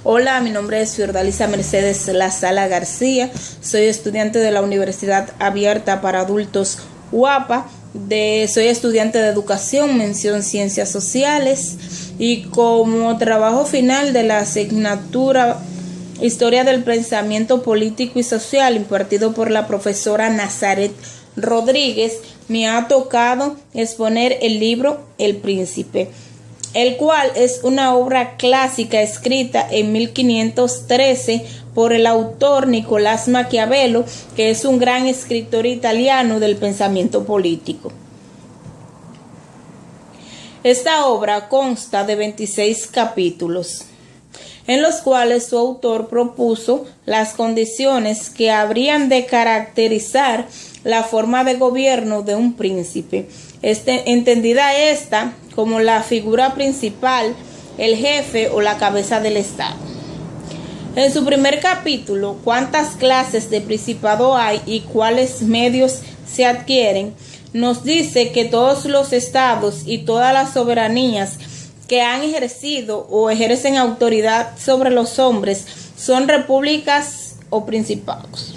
Hola, mi nombre es Fiordalisa Mercedes La Sala García, soy estudiante de la Universidad Abierta para Adultos UAPA, soy estudiante de Educación, mención Ciencias Sociales, y como trabajo final de la asignatura Historia del Pensamiento Político y Social impartido por la profesora Nazaret Rodríguez, me ha tocado exponer el libro El Príncipe, el cual es una obra clásica escrita en 1513 por el autor Nicolás Maquiavelo, que es un gran escritor italiano del pensamiento político. Esta obra consta de 26 capítulos, en los cuales su autor propuso las condiciones que habrían de caracterizar la forma de gobierno de un príncipe, entendida esta como la figura principal, el jefe o la cabeza del Estado. En su primer capítulo, ¿cuántas clases de principado hay y cuáles medios se adquieren?, nos dice que todos los estados y todas las soberanías que han ejercido o ejercen autoridad sobre los hombres son repúblicas o principados.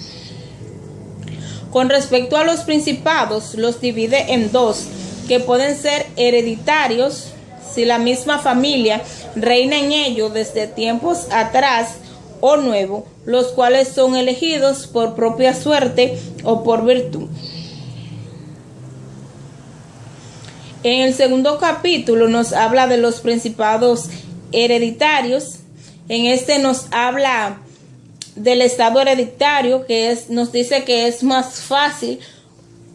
Con respecto a los principados, los divide en dos, que pueden ser hereditarios, si la misma familia reina en ellos desde tiempos atrás, o nuevo, los cuales son elegidos por propia suerte o por virtud. En el segundo capítulo nos habla de los principados hereditarios. En este nos habla del estado hereditario, nos dice que es más fácil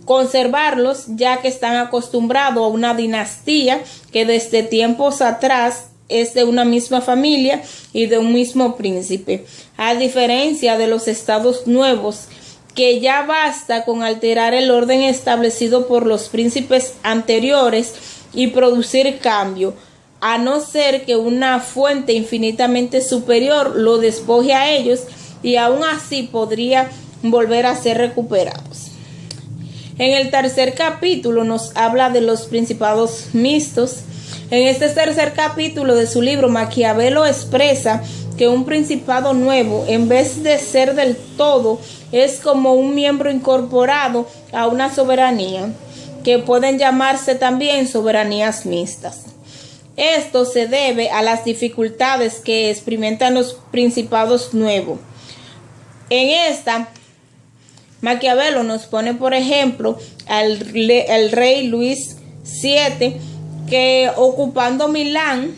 conservarlos, ya que están acostumbrados a una dinastía que desde tiempos atrás es de una misma familia y de un mismo príncipe, a diferencia de los estados nuevos, que ya basta con alterar el orden establecido por los príncipes anteriores y producir cambio, a no ser que una fuente infinitamente superior lo despoje a ellos, y aún así podría volver a ser recuperados. En el tercer capítulo nos habla de los principados mixtos. En este tercer capítulo de su libro, Maquiavelo expresa que un principado nuevo, en vez de ser del todo, es como un miembro incorporado a una soberanía, que pueden llamarse también soberanías mixtas. Esto se debe a las dificultades que experimentan los principados nuevos. En esta, Maquiavelo nos pone, por ejemplo, al rey Luis VII, que ocupando Milán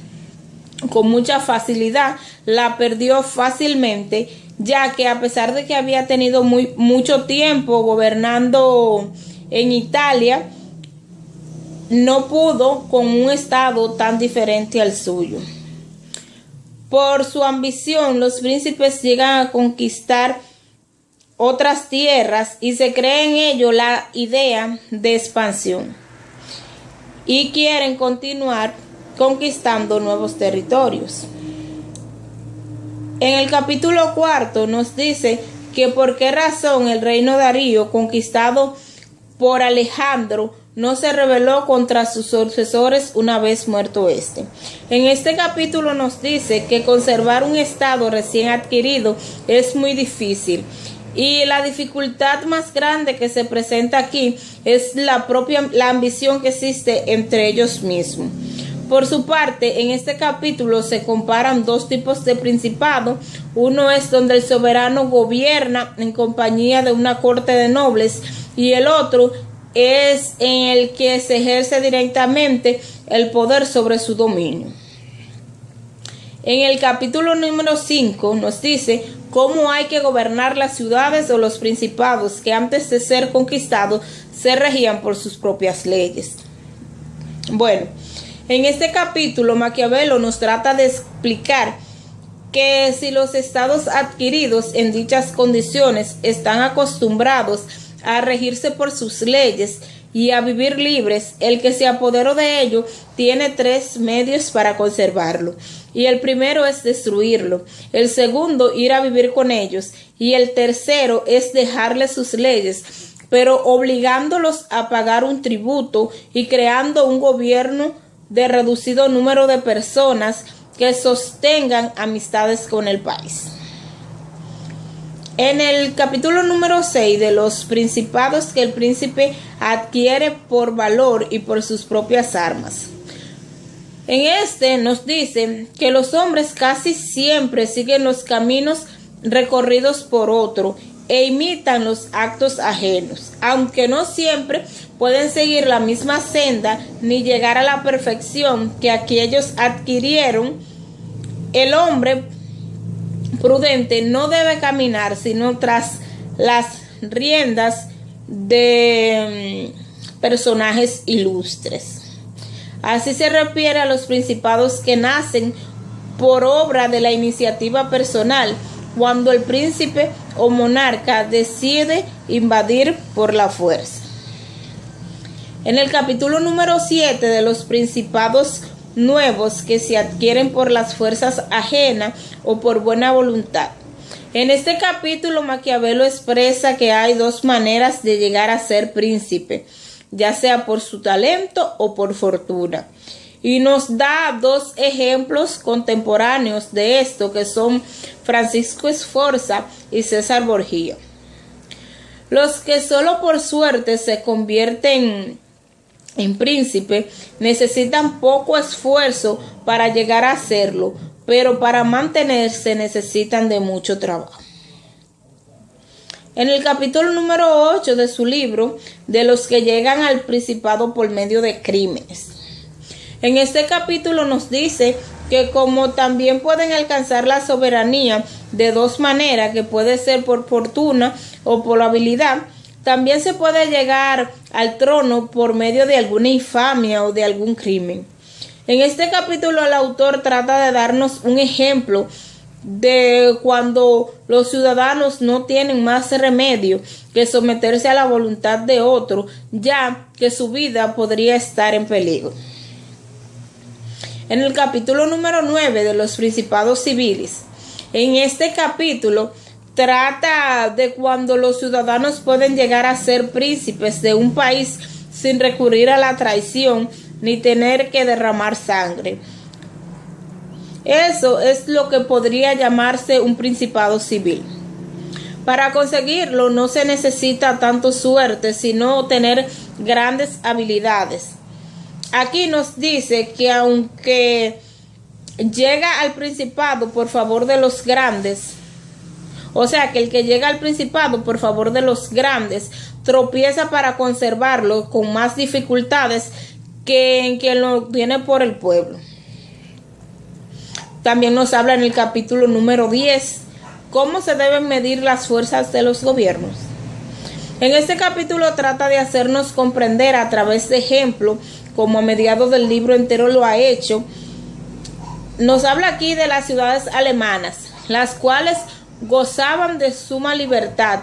con mucha facilidad, la perdió fácilmente, ya que a pesar de que había tenido mucho tiempo gobernando en Italia, no pudo con un estado tan diferente al suyo. Por su ambición, los príncipes llegan a conquistar otras tierras y se cree en ello la idea de expansión, y quieren continuar conquistando nuevos territorios. En el capítulo 4 nos dice que por qué razón el reino Darío, conquistado por Alejandro, no se rebeló contra sus sucesores una vez muerto este. En este capítulo nos dice que conservar un estado recién adquirido es muy difícil, y la dificultad más grande que se presenta aquí es la ambición que existe entre ellos mismos. Por su parte, en este capítulo se comparan dos tipos de principado. Uno es donde el soberano gobierna en compañía de una corte de nobles, y el otro es en el que se ejerce directamente el poder sobre su dominio. En el capítulo número 5 nos dice cómo hay que gobernar las ciudades o los principados que antes de ser conquistados se regían por sus propias leyes. Bueno, en este capítulo Maquiavelo nos trata de explicar que si los estados adquiridos en dichas condiciones están acostumbrados a regirse por sus leyes y a vivir libres, el que se apoderó de ello tiene tres medios para conservarlo, y el primero es destruirlo, el segundo ir a vivir con ellos, y el tercero es dejarles sus leyes, pero obligándolos a pagar un tributo y creando un gobierno de reducido número de personas que sostengan amistades con el país. En el capítulo número 6 de los principados que el príncipe adquiere por valor y por sus propias armas. En este nos dice que los hombres casi siempre siguen los caminos recorridos por otro e imitan los actos ajenos, aunque no siempre pueden seguir la misma senda ni llegar a la perfección que aquellos adquirieron. El hombre prudente no debe caminar sino tras las riendas de personajes ilustres. Así se refiere a los principados que nacen por obra de la iniciativa personal, cuando el príncipe o monarca decide invadir por la fuerza. En el capítulo número 7 de los principados nuevos que se adquieren por las fuerzas ajenas o por buena voluntad. En este capítulo Maquiavelo expresa que hay dos maneras de llegar a ser príncipe, ya sea por su talento o por fortuna. Y nos da dos ejemplos contemporáneos de esto, que son Francisco Sforza y César Borgia. Los que solo por suerte se convierten en príncipe necesitan poco esfuerzo para llegar a hacerlo, pero para mantenerse necesitan de mucho trabajo. En el capítulo número 8 de su libro, de los que llegan al principado por medio de crímenes. En este capítulo nos dice que como también pueden alcanzar la soberanía de dos maneras, que puede ser por fortuna o por habilidad, también se puede llegar al trono por medio de alguna infamia o de algún crimen. En este capítulo el autor trata de darnos un ejemplo de cuando los ciudadanos no tienen más remedio que someterse a la voluntad de otro, ya que su vida podría estar en peligro. En el capítulo número 9 de los principados civiles, en este capítulo trata de cuando los ciudadanos pueden llegar a ser príncipes de un país sin recurrir a la traición ni tener que derramar sangre. Eso es lo que podría llamarse un principado civil. Para conseguirlo no se necesita tanto suerte, sino tener grandes habilidades. Aquí nos dice que aunque llega al principado por favor de los grandes, o sea que el que llega al principado por favor de los grandes tropieza para conservarlo con más dificultades que en quien lo tiene por el pueblo. También nos habla en el capítulo número 10 cómo se deben medir las fuerzas de los gobiernos. En este capítulo trata de hacernos comprender a través de ejemplos, como a mediados del libro entero lo ha hecho. Nos habla aquí de las ciudades alemanas, las cuales gozaban de suma libertad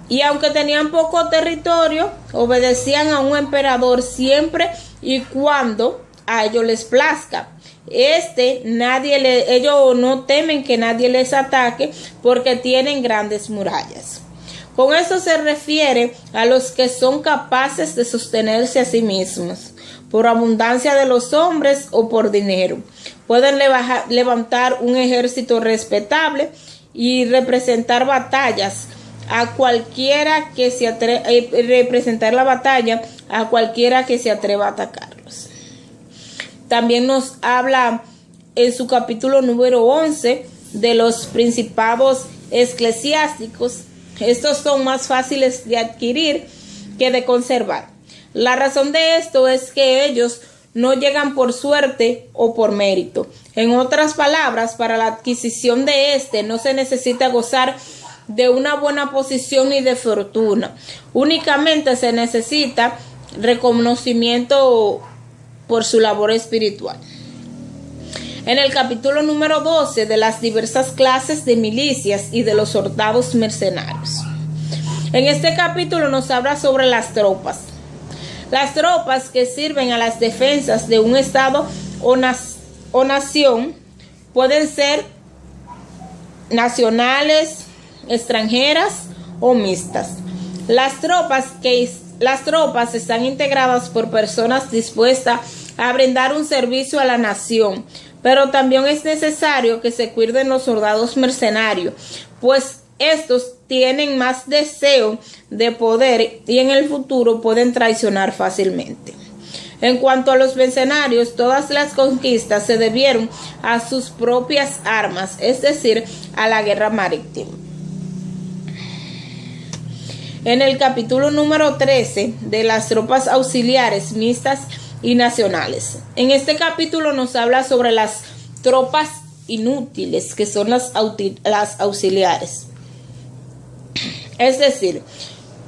y aunque tenían poco territorio, obedecían a un emperador siempre y cuando a ellos les plazca. Ellos no temen que nadie les ataque porque tienen grandes murallas. Con esto se refiere a los que son capaces de sostenerse a sí mismos, por abundancia de los hombres o por dinero. Pueden levantar un ejército respetable y representar batallas a cualquiera que se representar la batalla a cualquiera que se atreva a atacarlos. También nos habla en su capítulo número 11 de los principados eclesiásticos. Estos son más fáciles de adquirir que de conservar. La razón de esto es que ellos no llegan por suerte o por mérito. En otras palabras, para la adquisición de no se necesita gozar de una buena posición ni de fortuna. Únicamente se necesita reconocimiento por su labor espiritual. En el capítulo número 12 de las diversas clases de milicias y de los soldados mercenarios. En este capítulo nos habla sobre las tropas. Las tropas que sirven a las defensas de un estado o nación pueden ser nacionales, extranjeras o mixtas. Las tropas están integradas por personas dispuestas a brindar un servicio a la nación, Pero también es necesario que se cuiden los soldados mercenarios, pues estos tienen más deseo de poder y en el futuro pueden traicionar fácilmente. En cuanto a los mercenarios, todas las conquistas se debieron a sus propias armas, es decir, a la guerra marítima. En el capítulo número 13 de las tropas auxiliares mixtas y nacionales. En este capítulo nos habla sobre las tropas inútiles, que son las auxiliares. Es decir,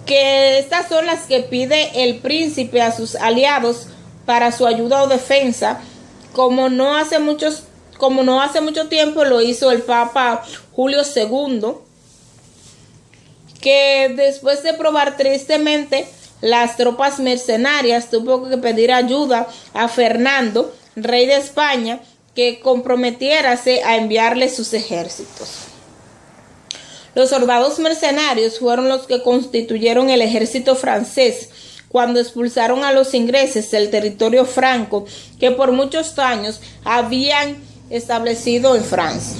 que estas son las que pide el príncipe a sus aliados para su ayuda o defensa, como no hace mucho tiempo lo hizo el Papa Julio II, que después de probar tristemente las tropas mercenarias, tuvo que pedir ayuda a Fernando, rey de España, que comprometiérase a enviarle sus ejércitos. Los soldados mercenarios fueron los que constituyeron el ejército francés cuando expulsaron a los ingleses del territorio franco que por muchos años habían establecido en Francia.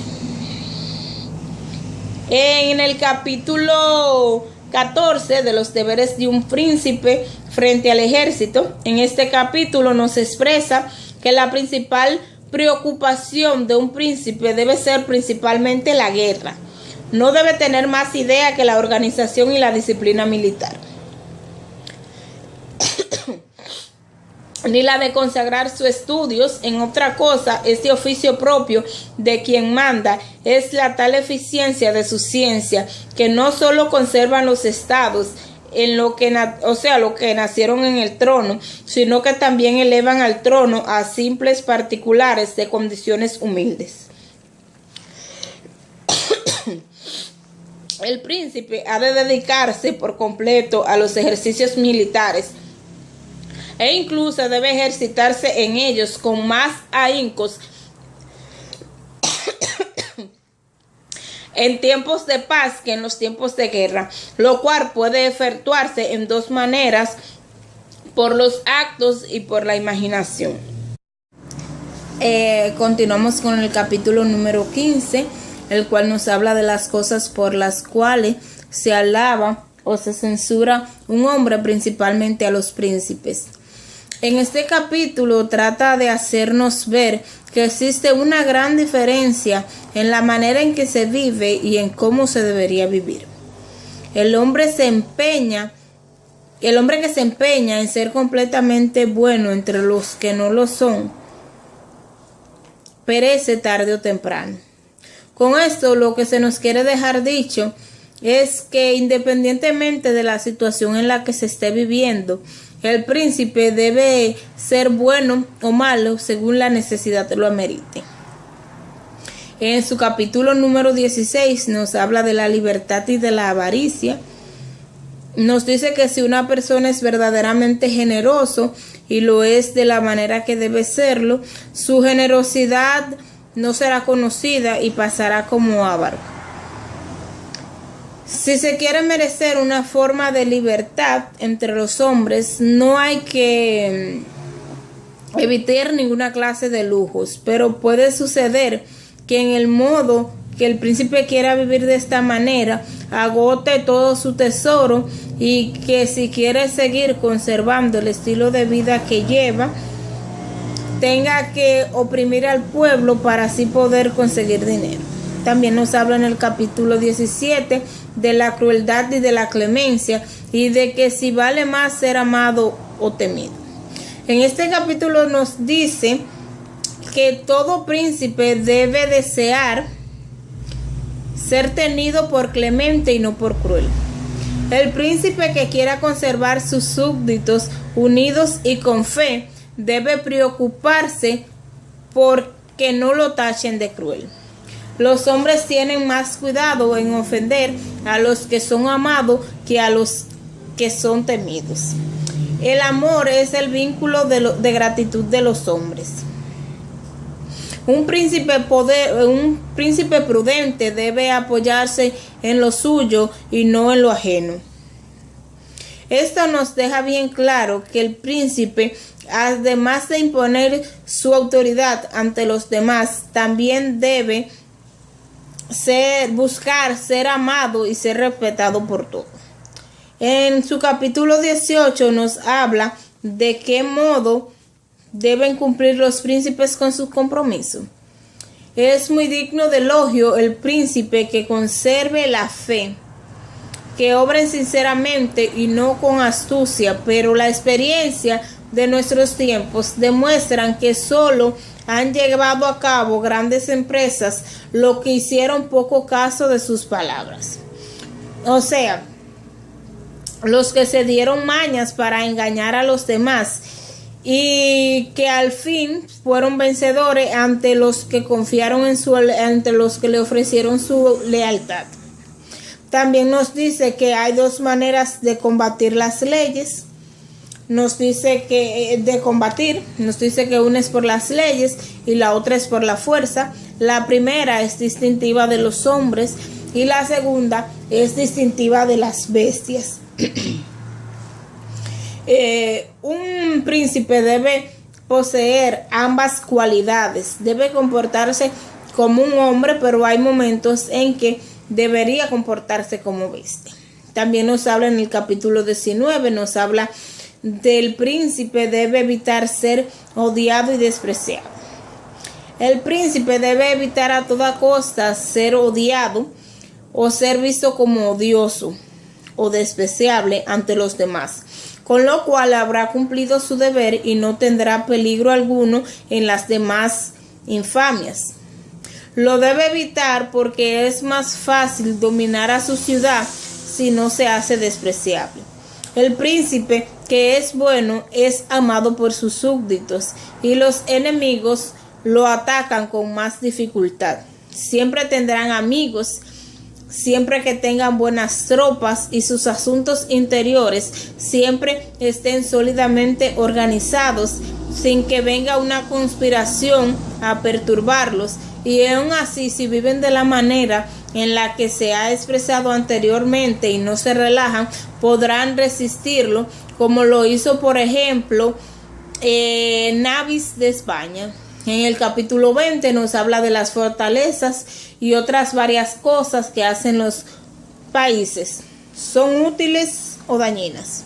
En el capítulo 14 de los deberes de un príncipe frente al ejército, en este capítulo nos expresa que la principal preocupación de un príncipe debe ser principalmente la guerra. No debe tener más idea que la organización y la disciplina militar, ni la de consagrar sus estudios en otra cosa. Este oficio propio de quien manda es la tal eficiencia de su ciencia, que no solo conservan los estados en lo que nacieron en el trono, sino que también elevan al trono a simples particulares de condiciones humildes. El príncipe ha de dedicarse por completo a los ejercicios militares e incluso debe ejercitarse en ellos con más ahíncos en tiempos de paz que en los tiempos de guerra, lo cual puede efectuarse en dos maneras: por los actos y por la imaginación. Continuamos con el capítulo número 15, el cual nos habla de las cosas por las cuales se alaba o se censura un hombre, principalmente a los príncipes. En este capítulo trata de hacernos ver que existe una gran diferencia en la manera en que se vive y en cómo se debería vivir. El hombre que se empeña en ser completamente bueno entre los que no lo son, perece tarde o temprano. Con esto lo que se nos quiere dejar dicho es que independientemente de la situación en la que se esté viviendo, el príncipe debe ser bueno o malo según la necesidad lo amerite. En su capítulo número 16 nos habla de la libertad y de la avaricia. Nos dice que si una persona es verdaderamente generoso y lo es de la manera que debe serlo, su generosidad no será conocida y pasará como avaro. Si se quiere merecer una forma de libertad entre los hombres, no hay que evitar ninguna clase de lujos, pero puede suceder que en el modo que el príncipe quiera vivir de esta manera, agote todo su tesoro, y que si quiere seguir conservando el estilo de vida que lleva, tenga que oprimir al pueblo para así poder conseguir dinero. También nos habla en el capítulo 17 de la crueldad y de la clemencia, y de que si vale más ser amado o temido. En este capítulo nos dice que todo príncipe debe desear ser tenido por clemente y no por cruel. El príncipe que quiera conservar sus súbditos unidos y con fe debe preocuparse porque no lo tachen de cruel. Los hombres tienen más cuidado en ofender a los que son amados que a los que son temidos. El amor es el vínculo de gratitud de los hombres. Un príncipe prudente debe apoyarse en lo suyo y no en lo ajeno. Esto nos deja bien claro que el príncipe, además de imponer su autoridad ante los demás, también debe buscar ser amado y ser respetado por todos. En su capítulo 18 nos habla de qué modo deben cumplir los príncipes con sus compromisos. Es muy digno de elogio el príncipe que conserve la fe, que obren sinceramente y no con astucia, pero la experiencia de nuestros tiempos demuestran que solo han llevado a cabo grandes empresas lo que hicieron poco caso de sus palabras. O sea, los que se dieron mañas para engañar a los demás y que al fin fueron vencedores ante los que confiaron ante los que le ofrecieron su lealtad. También nos dice que hay dos maneras de combatir las leyes. Nos dice que una es por las leyes y la otra es por la fuerza. La primera es distintiva de los hombres y la segunda es distintiva de las bestias. Un príncipe debe poseer ambas cualidades, debe comportarse como un hombre, pero hay momentos en que debería comportarse como bestia. También nos habla en el capítulo 19, nos habla del príncipe debe evitar ser odiado y despreciado. El príncipe debe evitar a toda costa ser odiado o ser visto como odioso o despreciable ante los demás, con lo cual habrá cumplido su deber y no tendrá peligro alguno en las demás infamias. Lo debe evitar porque es más fácil dominar a su ciudad si no se hace despreciable. El príncipe que es bueno es amado por sus súbditos y los enemigos lo atacan con más dificultad. Siempre tendrán amigos, siempre que tengan buenas tropas y sus asuntos interiores siempre estén sólidamente organizados sin que venga una conspiración a perturbarlos. Y aún así, si viven de la manera en la que se ha expresado anteriormente y no se relajan, podrán resistirlo, como lo hizo, por ejemplo, Nabis de España. En el capítulo 20 nos habla de las fortalezas y otras varias cosas que hacen los países. ¿Son útiles o dañinas?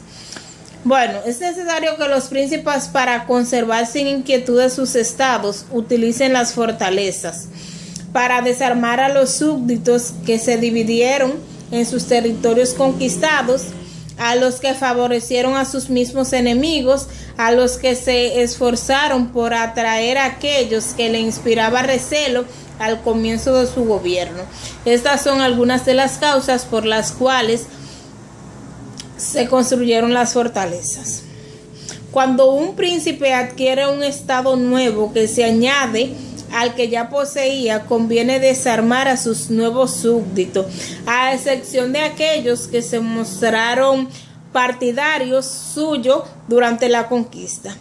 Bueno, es necesario que los príncipes, para conservar sin inquietud sus estados, utilicen las fortalezas para desarmar a los súbditos que se dividieron en sus territorios conquistados, a los que favorecieron a sus mismos enemigos, a los que se esforzaron por atraer a aquellos que le inspiraba recelo al comienzo de su gobierno. Estas son algunas de las causas por las cuales se construyeron las fortalezas. Cuando un príncipe adquiere un estado nuevo que se añade al que ya poseía, conviene desarmar a sus nuevos súbditos, a excepción de aquellos que se mostraron partidarios suyos durante la conquista.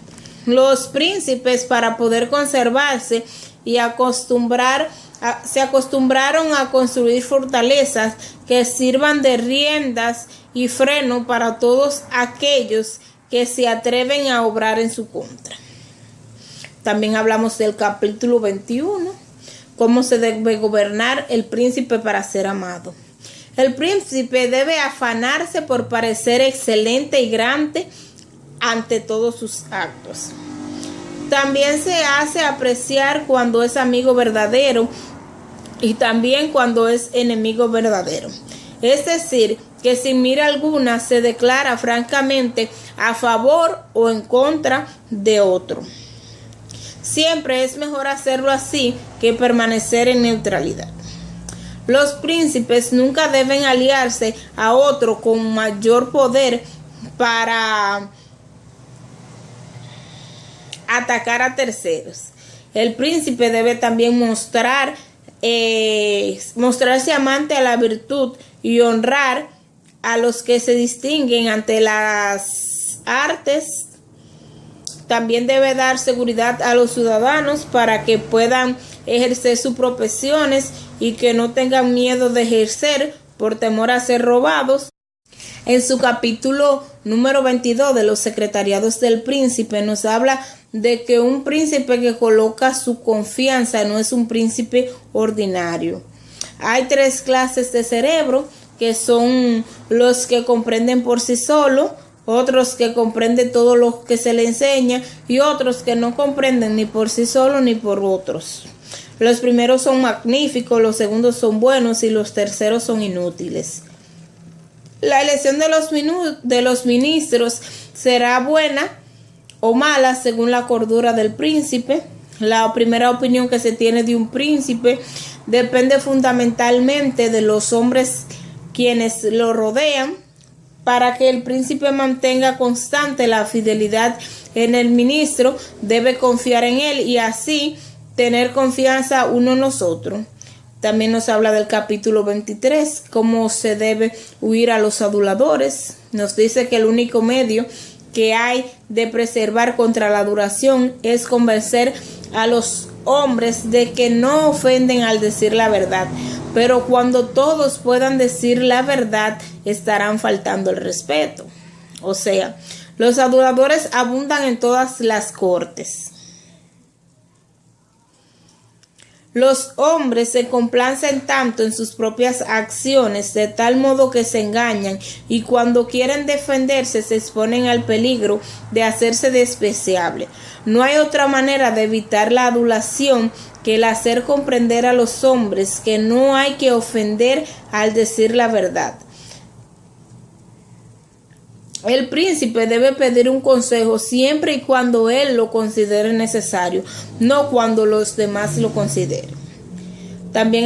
Los príncipes, para poder conservarse y se acostumbraron a construir fortalezas que sirvan de riendas y freno para todos aquellos que se atreven a obrar en su contra. También hablamos del capítulo 21, cómo se debe gobernar el príncipe para ser amado. El príncipe debe afanarse por parecer excelente y grande ante todos sus actos. También se hace apreciar cuando es amigo verdadero y también cuando es enemigo verdadero. Es decir, que sin mira alguna se declara francamente a favor o en contra de otro. Siempre es mejor hacerlo así que permanecer en neutralidad. Los príncipes nunca deben aliarse a otro con mayor poder para atacar a terceros. El príncipe debe también mostrarse amante a la virtud y honrar a los que se distinguen ante las artes. También debe dar seguridad a los ciudadanos para que puedan ejercer sus profesiones y que no tengan miedo de ejercer por temor a ser robados. En su capítulo número 22 de los secretariados del príncipe nos habla de que un príncipe que coloca su confianza no es un príncipe ordinario. Hay 3 clases de cerebro, que son los que comprenden por sí solos, otros que comprenden todo lo que se le enseña y otros que no comprenden ni por sí solos ni por otros. Los primeros son magníficos, los segundos son buenos y los terceros son inútiles. La elección de los ministros será buena o mala según la cordura del príncipe. La primera opinión que se tiene de un príncipe depende fundamentalmente de los hombres quienes lo rodean. Para que el príncipe mantenga constante la fidelidad en el ministro, debe confiar en él y así tener confianza uno en los otros. También nos habla del capítulo 23, cómo se debe huir a los aduladores. Nos dice que el único medio que hay de preservar contra la adulación es convencer a los hombres de que no ofenden al decir la verdad, pero cuando todos puedan decir la verdad estarán faltando el respeto. O sea, los aduladores abundan en todas las cortes. Los hombres se complacen tanto en sus propias acciones de tal modo que se engañan y cuando quieren defenderse se exponen al peligro de hacerse despreciable. No hay otra manera de evitar la adulación que el hacer comprender a los hombres que no hay que ofender al decir la verdad. El príncipe debe pedir un consejo siempre y cuando él lo considere necesario, no cuando los demás lo consideren. También